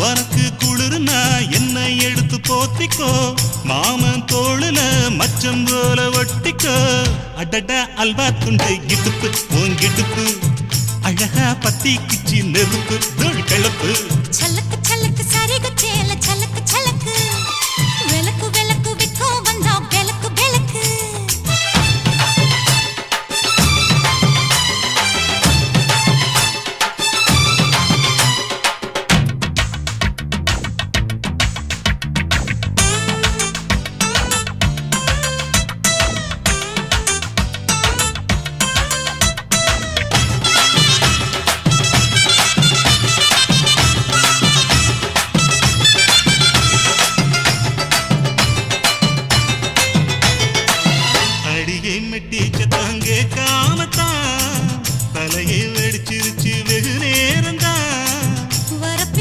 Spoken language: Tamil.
உனக்கு குளிர்னா என்னை எடுத்து போத்திக்கோ மாமன் தோளுல மச்சம் போல ஒட்டிக்கோ அடடா அல்வா துண்டு இடுப்பு உன் இடுப்பு அழகா பத்தி கிச்சி நெருப்பு தோள் கிளப்பு